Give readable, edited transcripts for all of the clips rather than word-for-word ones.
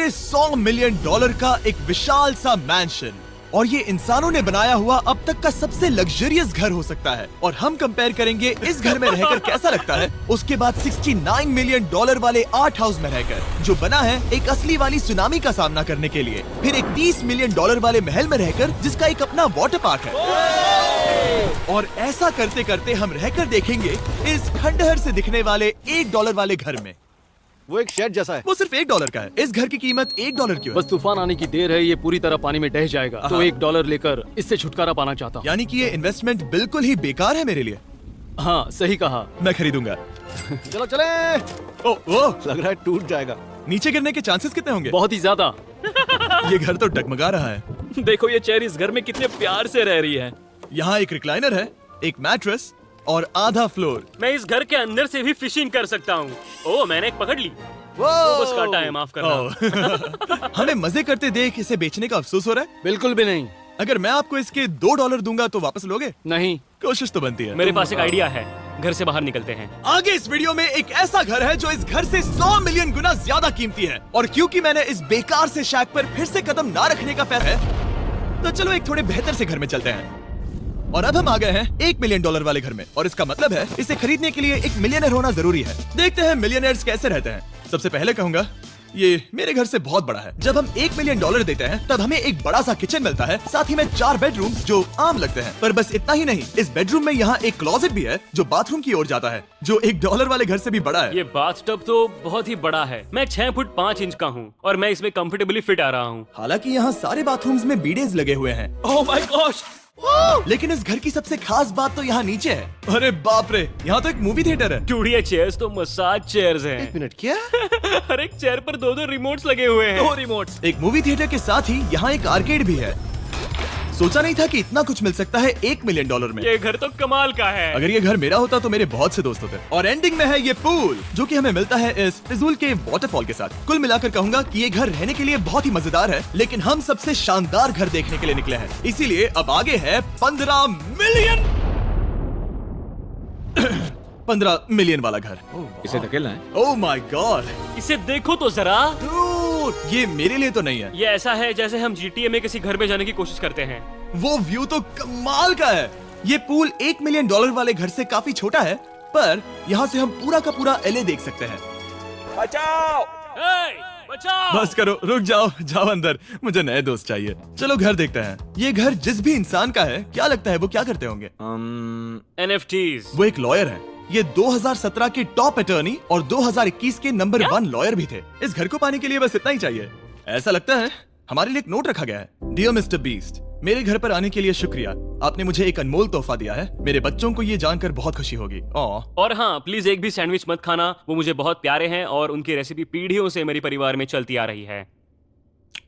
पूरे $100 मिलियन का एक विशाल सा मैंशन। और ये इंसानों ने बनाया हुआ अब तक का सबसे लग्जरियस घर हो सकता है। और हम कंपेयर करेंगे इस घर में रहकर कैसा लगता है उसके बाद $69 मिलियन वाले आर्ट हाउस में रहकर, जो बना है एक असली वाली सुनामी का सामना करने के लिए। फिर एक $30 मिलियन वाले महल में रहकर जिसका एक अपना वाटर पार्क है। और ऐसा करते करते हम रहकर देखेंगे इस खंडहर से दिखने वाले $1 वाले घर में। वो एक शेड जैसा है। वो सिर्फ $1 का है। इस घर की कीमत $1 क्यों है? बस तूफान आने की देर है, ये पूरी तरह पानी में ढह जाएगा। तो $1 लेकर इससे छुटकारा पाना चाहता हूँ। यानी कि ये इन्वेस्टमेंट बिल्कुल ही बेकार है मेरे लिए। हाँ सही कहा। मैं खरीदूंगा। चलो चले। ओ, लग रहा है टूट जाएगा। नीचे गिरने के चांसेस कितने होंगे? बहुत ही ज्यादा। ये घर तो डगमगा रहा है। देखो ये चेयर इस घर में कितने प्यार से रह रही है। यहाँ एक रिक्लाइनर है, एक मैट्रेस और आधा फ्लोर। मैं इस घर के अंदर से भी फिशिंग कर सकता हूँ। ओह मैंने एक पकड़ ली। वो बस काटा है, माफ करना। हमें मजे करते देख इसे बेचने का अफसोस हो रहा है? बिल्कुल भी नहीं। अगर मैं आपको इसके $2 दूंगा तो वापस लोगे? नहीं। कोशिश तो बनती है। मेरे पास एक आइडिया है, घर से बाहर निकलते हैं। आगे इस वीडियो में एक ऐसा घर है जो इस घर से 100 मिलियन गुना ज्यादा कीमती है। और क्योंकि मैंने इस बेकार से शैक पर फिर से कदम ना रखने का फैसला है, तो चलो एक थोड़े बेहतर से घर में चलते हैं। और अब हम आ गए हैं $1 मिलियन वाले घर में। और इसका मतलब है इसे खरीदने के लिए एक मिलियनर होना जरूरी है। देखते हैं मिलियनर्स कैसे रहते हैं। सबसे पहले कहूंगा ये मेरे घर से बहुत बड़ा है। जब हम $1 मिलियन देते हैं तब हमें एक बड़ा सा किचन मिलता है, साथ ही में 4 बेडरूम्स जो आम लगते हैं। पर बस इतना ही नहीं, इस बेडरूम में यहाँ एक क्लोजेट भी है जो बाथरूम की ओर जाता है, जो $1 वाले घर से भी बड़ा है। ये बाथटब तो बहुत ही बड़ा है। मैं 6 फुट 5 इंच का हूँ और मैं इसमें कंफर्टेबली फिट आ रहा हूँ। हालांकि यहाँ सारे बाथरूम्स में बीडेज लगे हुए हैं। Oh my gosh. लेकिन इस घर की सबसे खास बात तो यहाँ नीचे है। अरे बाप रे, यहाँ तो एक मूवी थिएटर है। टूडिया चेयर्स तो मसाज चेयर्स हैं। 1 मिनट क्या? हर एक चेयर पर 2 रिमोट्स लगे हुए हैं। 2 रिमोट्स। एक मूवी थिएटर के साथ ही यहाँ एक आर्केड भी है। सोचा नहीं था कि इतना कुछ मिल सकता है $1 मिलियन में। ये घर तो कमाल का है। अगर ये घर मेरा होता तो मेरे बहुत से दोस्त होते। और एंडिंग में है ये पूल, जो कि हमें मिलता है इस फिजूल के वाटरफॉल के साथ। कुल मिलाकर कहूंगा कि ये घर रहने के लिए बहुत ही मजेदार है, लेकिन हम सबसे शानदार घर देखने के लिए निकले हैं। इसीलिए अब आगे है 15 मिलियन वाला घर। इसे धकेलना है। ओह माय गॉड, इसे देखो तो जरा। ये मेरे लिए तो नहीं है। ये ऐसा है जैसे हम GTA में किसी घर में जाने की कोशिश करते हैं। वो व्यू तो कमाल का है। ये पूल $1 मिलियन वाले घर से काफी छोटा है, पर यहाँ से हम पूरा का पूरा LA देख सकते हैं। बचाओ! बचाओ! बस करो, रुक जाओ, जाओ अंदर, मुझे नए दोस्त चाहिए। चलो घर देखते हैं। ये घर जिस भी इंसान का है, क्या लगता है वो क्या करते होंगे? NFTs। वो एक लॉयर है। ये 2017 के टॉप अटर्नी और 2021 के नंबर 1 लॉयर भी थे। इस घर को पाने के लिए बस इतना ही चाहिए। ऐसा लगता है हमारे लिए एक नोट रखा गया है। डियर मिस्टर बीस्ट, मेरे घर पर आने के लिए शुक्रिया। आपने मुझे एक अनमोल तोहफा दिया है। मेरे बच्चों को ये जानकर बहुत खुशी होगी। और हाँ, प्लीज एक भी सैंडविच मत खाना, वो मुझे बहुत प्यारे हैं और उनकी रेसिपी पीढ़ियों से मेरे परिवार में चलती आ रही है।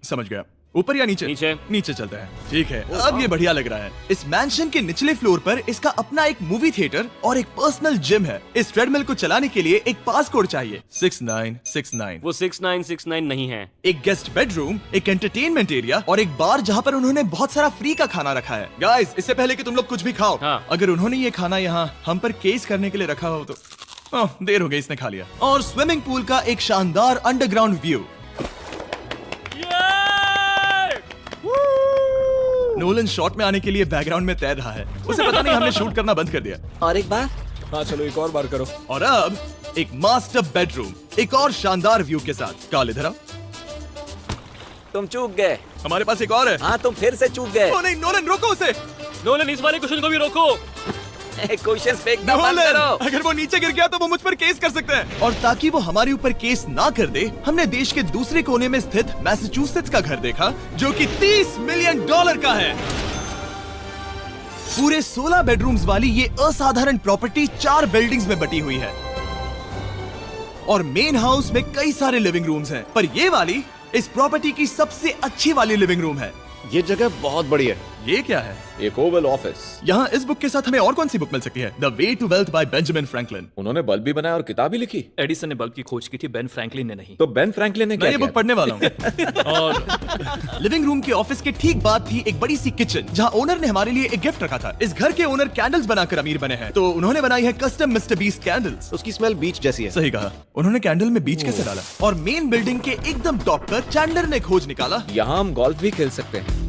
समझ गया। ऊपर या नीचे? नीचे। नीचे चलते हैं। ठीक है, अब ये बढ़िया लग रहा है। इस मैंशन के निचले फ्लोर पर इसका अपना एक मूवी थिएटर और एक पर्सनल जिम है। इस ट्रेडमिल को चलाने के लिए एक पास कोड चाहिए, 6969। वो 6969 नहीं है। एक गेस्ट बेडरूम, एक एंटरटेनमेंट एरिया और एक बार जहाँ पर उन्होंने बहुत सारा फ्री का खाना रखा है। गाइस, इससे पहले कि तुम लोग कुछ भी खाओ, हाँ। अगर उन्होंने ये खाना यहाँ हम पर केस करने के लिए रखा हो तो देर हो गई, इसने खा लिया। और स्विमिंग पूल का एक शानदार अंडरग्राउंड व्यू। नोलन शॉट में आने के लिए बैकग्राउंड में तैर रहा है। उसे पता नहीं हमने शूट करना बंद कर दिया। और एक बार। हाँ चलो एक और बार करो। और अब एक मास्टर बेडरूम, एक और शानदार व्यू के साथ। काल इधर आओ। तुम चूक गए। हमारे पास एक और है। हाँ तुम फिर से चूक गए। ओ नहीं, नोलन रोको उसे। नोलन, इस वाले क्वेश्चन को भी रोको। क्वेश्चन फेंकना बंद नोलन, करो। अगर वो नीचे गिर गया तो वो मुझ पर केस कर सकते हैं। और ताकि वो हमारे ऊपर केस ना कर दे, हमने देश के दूसरे कोने में स्थित मैसाचुसेट्स का घर देखा, जो कि $30 मिलियन का है। पूरे 16 बेडरूम्स वाली ये असाधारण प्रॉपर्टी 4 बिल्डिंग्स में बटी हुई है। और मेन हाउस में कई सारे लिविंग रूम्स हैं, पर ये वाली इस प्रॉपर्टी की सबसे अच्छी वाली लिविंग रूम है। ये जगह बहुत बड़ी है। ये क्या है? एक ओवल ऑफिस। यहाँ इस बुक के साथ हमें और कौन सी बुक मिल सकती है? The way to wealth by Benjamin Franklin. उन्होंने बल्ब भी बनाया और किताब भी लिखी। एडिसन ने बल्ब की खोज की थी, बेन फ्रैंकलिन ने नहीं। तो बेन फ्रैंकलिन ने मैं क्या ये बुक किया? पढ़ने वाला हूँ। और लिविंग रूम के ऑफिस के ठीक बाद थी एक बड़ी सी किचन, जहाँ ओनर ने हमारे लिए एक गिफ्ट रखा था। इस घर के ओनर कैंडल्स बनाकर अमीर बने हैं, तो उन्होंने बनाई है कस्टम मिस्टर बीस्ट कैंडल्स। उसकी स्मेल बीच जैसी है। सही कहा, उन्होंने कैंडल में बीच कैसे डाला? और मेन बिल्डिंग के एकदम टॉप पर चैंडलर ने खोज निकाला, यहाँ हम गोल्फ भी खेल सकते हैं।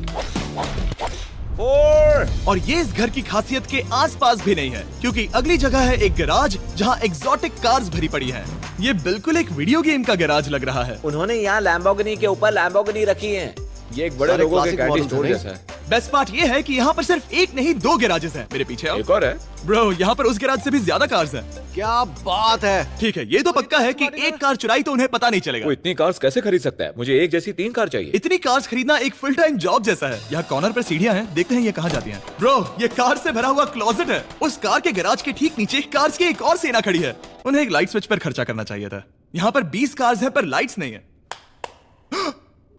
4 और ये इस घर की खासियत के आसपास भी नहीं है, क्योंकि अगली जगह है एक गैराज जहाँ एग्जॉटिक कार्स भरी पड़ी हैं। ये बिल्कुल एक वीडियो गेम का गैराज लग रहा है। उन्होंने यहाँ लैम्बोर्गिनी के ऊपर लैम्बोर्गिनी रखी है। ये एक बड़े लोगों के कैंडी स्टोर जैसा है। बेस्ट पार्ट ये है कि यहाँ पर सिर्फ एक नहीं 2 गैराजेस हैं। मेरे पीछे आओ। एक और है। ब्रो, यहाँ पर उस गैराज से भी ज्यादा कार्स हैं। क्या बात है। ठीक है, ये तो पक्का है कि एक कार चुराई तो उन्हें पता नहीं चलेगा। वो इतनी कार्स कैसे खरीद सकता है? मुझे एक जैसी 3 कार चाहिए। इतनी कार्स खरीदना एक फुल टाइम जॉब जैसा है। यहाँ कॉर्नर पर सीढ़ियाँ हैं, देखते हैं ये कहाँ जाती हैं। ब्रो, ये कार से भरा हुआ क्लोजेट है। उस कार के गैराज के ठीक नीचे कार्स की एक और सेना खड़ी है। उन्हें एक लाइट स्विच पर खर्चा करना चाहिए था। यहाँ पर 20 कार्स हैं पर लाइट्स नहीं है।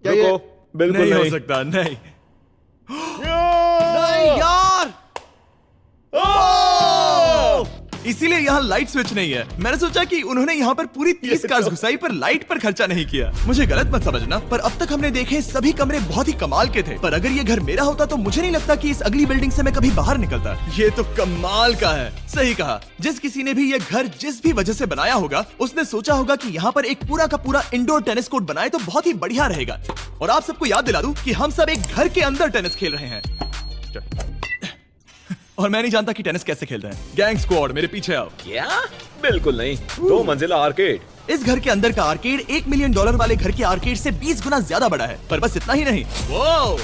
रुको, बिल्कुल नहीं हो नहीं। सकता, नहीं। नहीं यार। इसीलिए यहाँ लाइट स्विच नहीं है। मैंने सोचा कि उन्होंने यहाँ पर पूरी 30 कार्स घुसाई पर लाइट पर खर्चा नहीं किया। मुझे गलत मत समझना, पर अब तक हमने देखे सभी कमरे बहुत ही कमाल के थे। पर अगर ये घर मेरा होता तो मुझे नहीं लगता कि इस अगली बिल्डिंग से मैं कभी बाहर निकलता। ये तो कमाल का है। सही कहा, जिस किसी ने भी ये घर जिस भी वजह से बनाया होगा, उसने सोचा होगा कि यहाँ पर एक पूरा का पूरा इंडोर टेनिस कोर्ट बनाए तो बहुत ही बढ़िया रहेगा। और आप सबको याद दिला दूं कि हम सब एक घर के अंदर टेनिस खेल रहे हैं। और मैं नहीं जानता कि टेनिस कैसे खेल रहे हैं। गैंग स्क्वाड, मेरे पीछे आओ। क्या? बिल्कुल नहीं। 2 मंजिला आर्केड। इस घर के अंदर का आर्केड $1 मिलियन वाले घर के आर्केड से 20 गुना ज्यादा बड़ा है। पर बस इतना ही नहीं। वाओ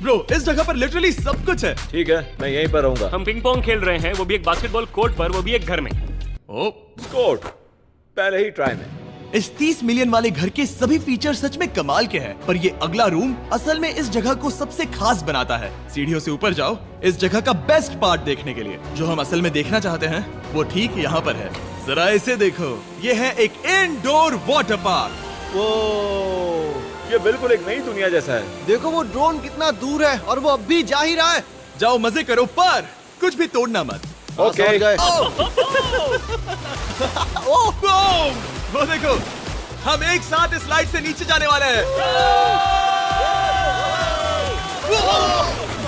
ब्रो, इस जगह पर लिटरली सब कुछ है। ठीक है, मैं यहीं पर रहूंगा। हम पिंग पोंग खेल रहे हैं, वो भी एक बास्केटबॉल कोर्ट पर, वो भी एक घर में। ओ, स्कोर पहले ही ट्राई में। इस 30 मिलियन वाले घर के सभी फीचर सच में कमाल के हैं, पर ये अगला रूम असल में इस जगह को सबसे खास बनाता है। सीढ़ियों से ऊपर जाओ इस जगह का बेस्ट पार्ट देखने के लिए। जो हम असल में देखना चाहते हैं वो ठीक यहाँ पर है। जरा इसे देखो, ये है एक इंडोर वाटर पार्क। वो ये बिल्कुल एक नई दुनिया जैसा है। देखो वो ड्रोन कितना दूर है और वो अब भी जा ही रहा है। जाओ मजे करो, पर कुछ भी तोड़ना मत। ओके। समझ गए। ओह बूम! वो देखो, हम एक साथ इस लाइट से नीचे जाने वाले हैं।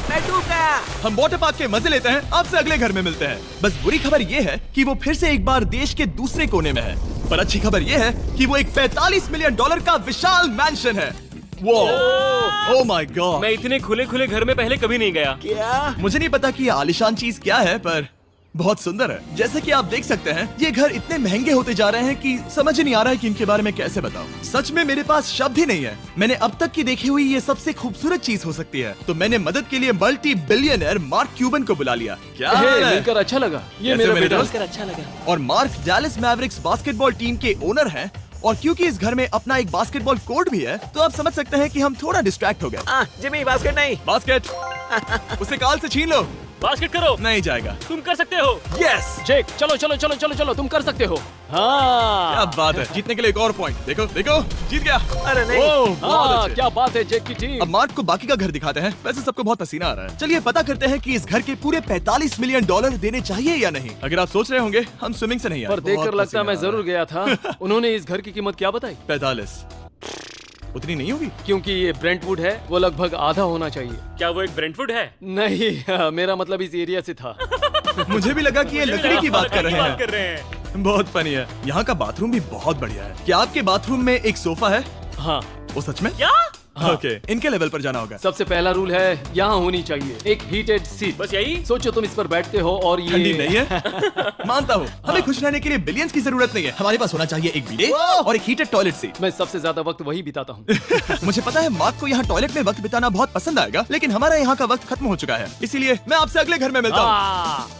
मैं डूब गया। हम वाटर पार्क के मजे लेते हैं, आपसे अगले घर में मिलते हैं। बस बुरी खबर ये है कि वो फिर से एक बार देश के दूसरे कोने में है, पर अच्छी खबर ये है कि वो एक $45 मिलियन का विशाल मैंशन है। वो ओह माय गॉड, मैं इतने खुले खुले घर में पहले कभी नहीं गया। क्या? मुझे नहीं पता कि ये आलिशान चीज क्या है, पर बहुत सुंदर है। जैसे कि आप देख सकते हैं, ये घर इतने महंगे होते जा रहे हैं कि समझ ही नहीं आ रहा है कि इनके बारे में कैसे बताऊं। सच में मेरे पास शब्द ही नहीं है। मैंने अब तक की देखी हुई ये सबसे खूबसूरत चीज हो सकती है। तो मैंने मदद के लिए मल्टी बिलियनर मार्क क्यूबन को बुला लिया। क्या हाल है? मिलकर अच्छा लगा। ये कैसे मेरा मेरे बेटा। दोस्त? अच्छा लगा। और mark Dallas Mavericks basketball team के ओनर हैं। और क्योंकि इस घर में अपना एक बास्केटबॉल कोर्ट भी है, तो आप समझ सकते हैं कि हम थोड़ा डिस्ट्रैक्ट हो गए। जिमी बास्केट नहीं। बास्केट उसे काल से छीन लो। बास्केट करो, नहीं जाएगा। तुम कर सकते हो। यस, जेक, चलो चलो चलो चलो चलो, तुम कर सकते हो। हाँ क्या बात है। जीतने के लिए एक और पॉइंट। देखो देखो, जीत गया। अरे नहीं। ओह, बहुत हाँ, अच्छे। क्या बात है जेक की टीम। अब मार्क को बाकी का घर दिखाते हैं। वैसे सबको बहुत पसीना आ रहा है। चलिए पता करते हैं कि इस घर के पूरे $45 मिलियन देने चाहिए या नहीं। अगर आप सोच रहे होंगे हम स्विमिंग से नहीं आए, पर देखकर बहुत लगता पसीना मैं आ रहा जरूर गया था। उन्होंने इस घर की कीमत क्या बताई? है। 45 उतनी नहीं होगी। क्योंकि ये ब्रेंटवुड है, वो लगभग आधा होना चाहिए। क्या वो एक ब्रेंटफुड है? नहीं, मेरा मतलब इस एरिया से था। मुझे भी लगा कि ये लकड़ी की बात कर रहे बात कर हैं। रहे हैं। बहुत फनी है। यहाँ का बाथरूम भी बहुत बढ़िया है। क्या आपके बाथरूम में एक सोफा है? हाँ, वो सच में? क्या? ओके, इनके लेवल पर जाना होगा। सबसे पहला रूल है यहाँ होनी चाहिए एक हीटेड सीट। बस यही? सोचो तुम इस पर बैठते हो और ये ठंडी नहीं है। मानता हूँ, हमें खुश रहने के लिए बिलियंस की जरूरत नहीं है। हमारे पास होना चाहिए एक बिdet और एक हीटेड टॉयलेट सीट। मैं सबसे ज्यादा वक्त वही बिताता हूँ। मुझे पता है मार्क को यहाँ टॉयलेट में वक्त बिताना बहुत पसंद आएगा, लेकिन हमारा यहाँ का वक्त खत्म हो चुका है। इसीलिए मैं आपसे अगले घर में मिलता हूँ।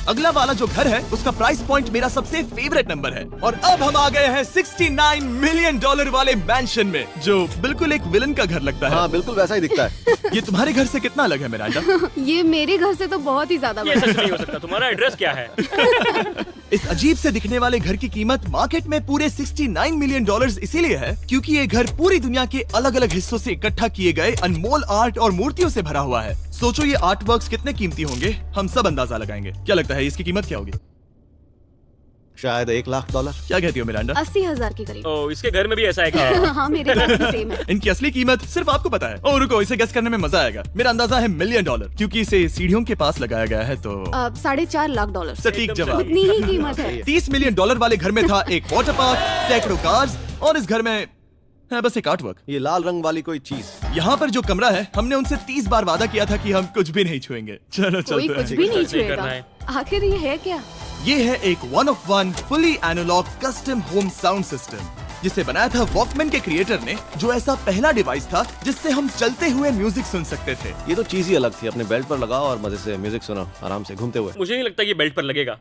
अगला वाला जो घर है उसका प्राइस पॉइंट मेरा सबसे फेवरेट नंबर है। और अब हम आ गए हैं $69 मिलियन वाले मैंशन में, जो बिल्कुल एक विलन का घर लगता है। हाँ बिल्कुल वैसा ही दिखता है। ये तुम्हारे घर से कितना अलग है मिरांडा? ये मेरे घर से तो बहुत ही ज्यादा ये बड़ा सच नहीं हो सकता। तुम्हारा एड्रेस क्या है? इस अजीब से दिखने वाले घर की कीमत मार्केट में पूरे $69 मिलियन इसीलिए है क्योंकि ये घर पूरी दुनिया के अलग अलग हिस्सों से इकट्ठा किए गए अनमोल आर्ट और मूर्तियों से भरा हुआ है। सोचो ये आर्ट वर्क्स कितने कीमती होंगे, हम सब अंदाजा लगाएंगे। क्या लगता है इसकी कीमत क्या होगी? शायद $1 लाख। क्या कहती हो मिरांडा? 80,000 के करीब। ओ, इसके घर में भी ऐसा है क्या? हाँ, मेरे घर भी सेम है। इनकी असली कीमत सिर्फ आपको पता है। ओ रुको, इसे गेस करने में मजा आएगा। मेरा अंदाजा है $1 मिलियन, क्योंकि इसे सीढ़ियों के पास लगाया गया है तो। $4.5 लाख। सटीक जवाब। उतनी ही कीमत है। $30 मिलियन वाले घर में था एक वाटर पार्क, सैकड़ों कार्स, और इस घर में है बस एक आर्ट वर्क। ये लाल रंग वाली कोई चीज। यहाँ पर जो कमरा है, हमने उनसे 30 बार वादा किया था कि हम कुछ भी नहीं छुएंगे। चलो कोई चलते कुछ हैं। भी नहीं नहीं करना छुएगा। है। आखिर ये है क्या? ये है एक 1 of 1 fully analogue custom home sound system, जिसे बनाया था वॉकमैन के क्रिएटर ने, जो ऐसा पहला डिवाइस था जिससे हम चलते हुए म्यूजिक सुन सकते थे। ये तो चीज ही अलग थी। अपने बेल्ट पर लगाओ और मजे से म्यूजिक सुनो, आराम से घूमते हुए। मुझे नहीं लगता ये बेल्ट पर लगेगा।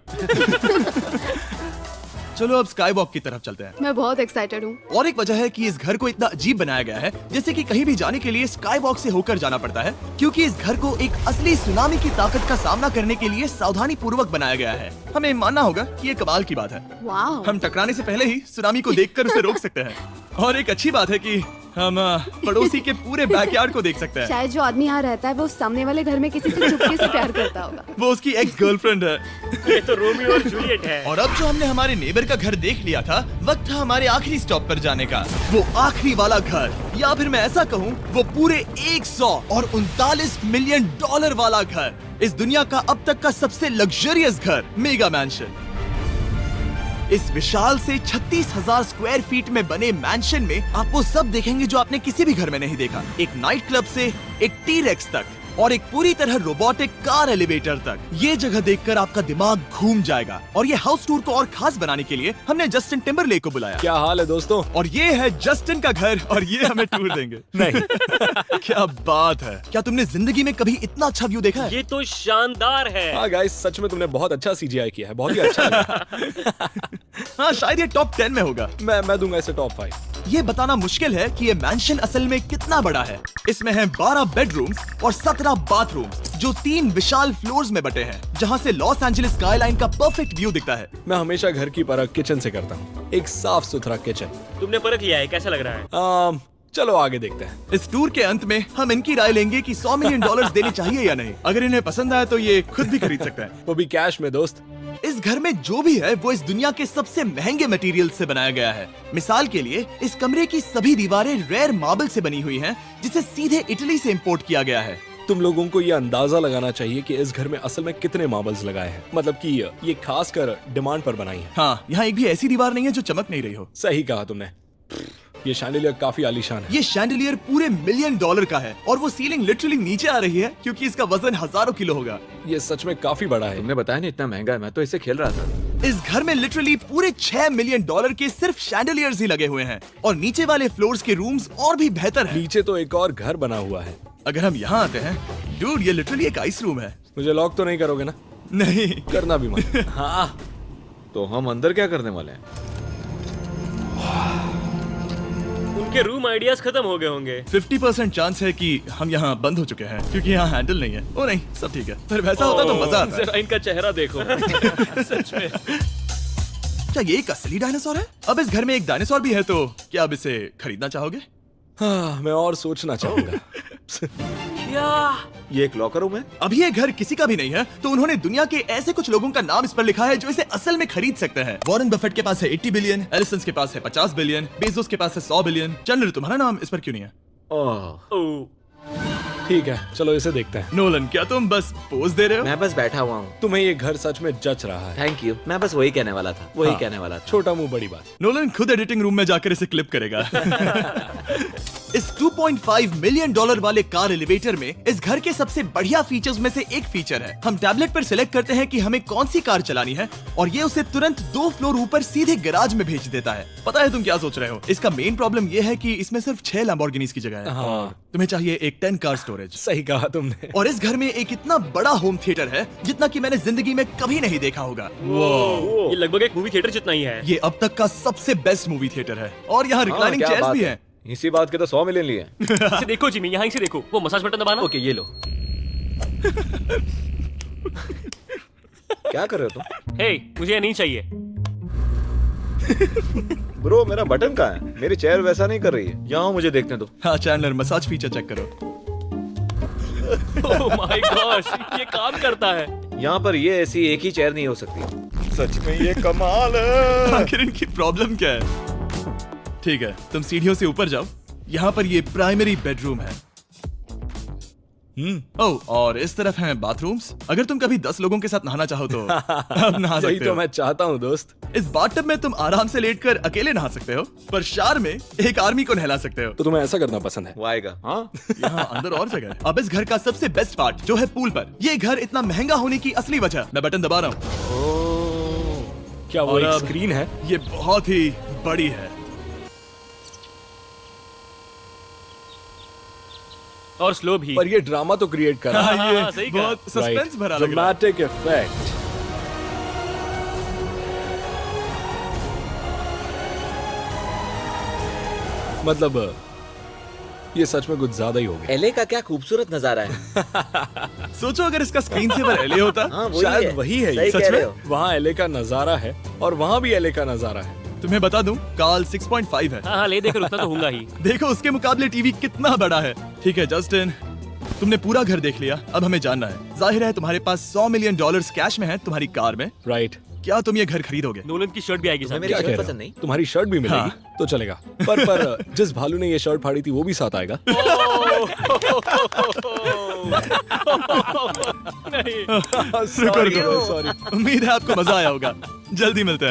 चलो अब स्काई वॉक की तरफ चलते हैं। मैं बहुत एक्साइटेड हूँ। और एक वजह है कि इस घर को इतना अजीब बनाया गया है, जैसे कि कहीं भी जाने के लिए स्काई वॉक से होकर जाना पड़ता है, क्योंकि इस घर को एक असली सुनामी की ताकत का सामना करने के लिए सावधानी पूर्वक बनाया गया है। हमें मानना होगा कि ये कमाल की बात है। वाह। हम टकराने से पहले ही सुनामी को देखकर उसे रोक सकते हैं। और एक अच्छी बात है कि हम पड़ोसी के पूरे बैकयार्ड को देख सकते हैं। शायद जो आदमी यहाँ रहता है वो सामने वाले घर में किसी से चुपके से प्यार करता होगा। वो उसकी एक्स गर्लफ्रेंड है। ये तो रोमियो और जूलियट है। और अब जो हमने हमारे नेबर का घर देख लिया था, वक्त था हमारे आखिरी स्टॉप पर जाने का। वो आखिरी वाला घर, या फिर मैं ऐसा कहूँ, वो पूरे 139 मिलियन डॉलर वाला घर। इस दुनिया का अब तक का सबसे लग्जरियस घर, मेगा मैंशन। इस विशाल से 36,000 स्क्वायर फीट में बने मैंशन में आप वो सब देखेंगे जो आपने किसी भी घर में नहीं देखा। एक नाइट क्लब से एक टी-रेक्स तक, और एक पूरी तरह रोबोटिक कार एलिवेटर तक। ये जगह देखकर आपका दिमाग घूम जाएगा। और ये हाउस टूर को और खास बनाने के लिए हमने जस्टिन टिम्बरलेक को बुलाया। क्या हाल है दोस्तों? और ये है जस्टिन का घर, और ये हमें टूर देंगे। नहीं। क्या बात है! क्या तुमने जिंदगी में कभी इतना अच्छा व्यू देखा है? ये तो शानदार है। हाँ गाइस, सच में तुमने बहुत अच्छा CGI किया है, बहुत ही अच्छा लगा। हाँ, शायद ये टॉप 10 में होगा। मैं दूंगा इसे टॉप 5। ये बताना मुश्किल है कि ये मैंशन असल में कितना बड़ा है। इसमें है 12 बेडरूम्स और 17 बाथरूम्स, जो 3 विशाल फ्लोर्स में बटे हैं, जहाँ से लॉस एंजलिस स्काईलाइन का परफेक्ट व्यू दिखता है। मैं हमेशा घर की परख किचन से करता हूँ। एक साफ सुथरा किचन। तुमने परख लिया है, कैसा लग रहा है? चलो आगे देखते हैं। इस टूर के अंत में हम इनकी राय लेंगे कि $100 मिलियन देने चाहिए या नहीं। अगर इन्हें पसंद आए तो ये खुद भी खरीद सकते हैं। वो भी कैश में दोस्त। इस घर में जो भी है वो इस दुनिया के सबसे महंगे मटेरियल से बनाया गया है। मिसाल के लिए, इस कमरे की सभी दीवारें रेयर मार्बल से बनी हुई हैं, जिसे सीधे इटली से इंपोर्ट किया गया है। तुम लोगों को ये अंदाजा लगाना चाहिए कि इस घर में असल में कितने मार्बल्स लगाए हैं। मतलब कि ये खासकर डिमांड पर बनाई है। हाँ, यहाँ एक भी ऐसी दीवार नहीं है जो चमक नहीं रही हो। सही कहा तुमने। ये शैंडिलियर काफी आलीशान है। ये शैंडिलियर पूरे $1 मिलियन का है, और वो सीलिंग लिटरली नीचे आ रही है क्योंकि इसका वजन हजारों किलो होगा। ये सच में काफी बड़ा है। तुमने बताया नहीं इतना महंगा है, मैं तो इसे खेल रहा था। इस घर में लिटरली पूरे $6 मिलियन के सिर्फ शैंडिलियर्स ही लगे हुए हैं, और नीचे वाले फ्लोर्स के रूम्स और भी बेहतर हैं। नीचे तो एक और घर बना हुआ है। अगर हम यहाँ आते हैं, डूड, ये लिटरली एक आइस रूम है। मुझे लॉक तो नहीं करोगे ना? नहीं। करना भी मत। हाँ, तो हम अंदर क्या करने वाले हैं? उनके रूम आइडियाज खत्म हो गए होंगे। 50% चांस है कि हम यहाँ बंद हो चुके हैं, क्योंकि यहाँ हैंडल नहीं है। ओ नहीं, सब ठीक है। पर वैसा होता तो मजा आता। जरा इनका चेहरा देखो। सच में। क्या ये एक असली डायनासोर है? अब इस घर में एक डायनासोर भी है, तो क्या अब इसे खरीदना चाहोगे? हाँ, मैं और सोचना चाहूंगा। ये एक लॉकर रूम है? अब ये घर किसी का भी नहीं है, तो उन्होंने दुनिया के ऐसे कुछ लोगों का नाम इस पर लिखा है जो इसे असल में खरीद सकते हैं। वॉरेन बफेट के पास है 80 बिलियन, एलिसन के पास है 50 बिलियन, बेजोस के पास है 100 बिलियन। चंद्र, तुम्हारा नाम इस पर क्यों नहीं है? ओह, ओह, ठीक है, चलो इसे देखते हैं। नोलन, क्या तुम बस पोज दे रहे हो? मैं बस बैठा हुआ हूँ। तुम्हें ये घर सच में जच रहा है। Thank you. मैं बस वही कहने वाला था, वही हाँ, कहने वाला था। छोटा मुंह बड़ी बात। नोलन खुद एडिटिंग रूम में जाकर इसे क्लिप करेगा। इस $2.5 मिलियन वाले कार एलिवेटर में इस घर के सबसे बढ़िया फीचर्स में से एक फीचर है। हम टैबलेट पर सिलेक्ट करते हैं कि हमें कौन सी कार चलानी है, और ये उसे तुरंत 2 फ्लोर ऊपर सीधे गैराज में भेज देता है। पता है तुम क्या सोच रहे हो? इसका मेन प्रॉब्लम ये है कि इसमें सिर्फ 6 लैम्बोर्गिनीज की जगह है। हाँ। तुम्हें चाहिए एक 10 कार स्टोरेज। सही कहा तुमने। और इस घर में एक इतना बड़ा होम थिएटर है जितना कि मैंने जिंदगी में कभी नहीं देखा होगा। ये लगभग एक मूवी थिएटर जितना ही है। ये अब तक का सबसे बेस्ट मूवी थिएटर है, और यहाँ रिक्लाइनिंग क्या चेयर्स बात भी है। हैं। इसी बात के तो 100 मिलियन लिए। इसे देखो जिमी, यहाँ इसे देखो, वो मसाज बटन दबाना। ओके, ये लो। क्या कर रहे हो तुम? हे, मुझे ये नहीं चाहिए। ब्रो, मेरा बटन कहाँ है? मेरी चेयर वैसा नहीं कर रही है। यहाँ मुझे देखने दो। हाँ चैंडलर, मसाज फीचर चेक करो। ओह माय गॉश, ये काम करता है। यहाँ पर ये ऐसी एक ही चेयर नहीं हो सकती। सच में ये कमाल है। आखिर इनकी प्रॉब्लम क्या है? ठीक है, तुम सीढ़ियों से ऊपर जाओ। यहाँ पर ये प्राइमरी बेडरूम है। ओह, और इस तरफ हैं बाथरूम्स। अगर तुम कभी 10 लोगों के साथ नहाना चाहो तो अब नहा यही सकते तो हो। मैं चाहता हूँ दोस्त। इस बाथटब में तुम आराम से लेटकर अकेले नहा सकते हो, पर शार में एक आर्मी को नहला सकते हो। तो तुम्हें ऐसा करना पसंद है? वो आएगा। हाँ, यहाँ अंदर और जगह है। अब इस घर का सबसे बेस्ट पार्ट जो है पूल पर। ये घर इतना महंगा होने की असली वजह, मैं बटन दबा रहा हूँ। क्या वो और एक अब स्क्रीन है? ये बहुत ही बड़ी है। और स्लो भी। पर ये ड्रामा तो क्रिएट कर रहा है। हाँ, ये हाँ, सही कहा। बहुत सस्पेंस भरा लग रहा है। Dramatic effect. मतलब ये सच में कुछ ज्यादा ही हो गया। एलए का क्या खूबसूरत नजारा है। सोचो अगर इसका स्क्रीन सेवर एलए होता। हाँ, वही शायद है। वही है ये। सही सच कह में? रहे हो। वहाँ एलए का नजारा है और वहाँ भी एलए का नजारा है। तुम्हें बता दूं, काल 6.5 है। हाँ हाँ, ले देकर उतना तो होगा ही। देखो उसके मुकाबले टीवी कितना बड़ा है। ठीक है जस्टिन, तुमने पूरा घर देख लिया, अब हमें जानना है। जाहिर है तुम्हारे पास $100 मिलियन कैश में है तुम्हारी कार में। राइट। क्या तुम ये घर खरीदोगे? नोलन की शर्ट भी आएगी तुम्हें सामने। मेरी क्या शर्ट कह रहे पसंद हो? नहीं? तुम्हारी शर्ट भी मिलेगी हाँ। तो चलेगा। पर जिस भालू ने ये शर्ट फाड़ी थी वो भी साथ आएगा। शुक्र करो। सॉरी। उम्मीद है आपको मजा आया होगा। जल्दी मिलते हैं।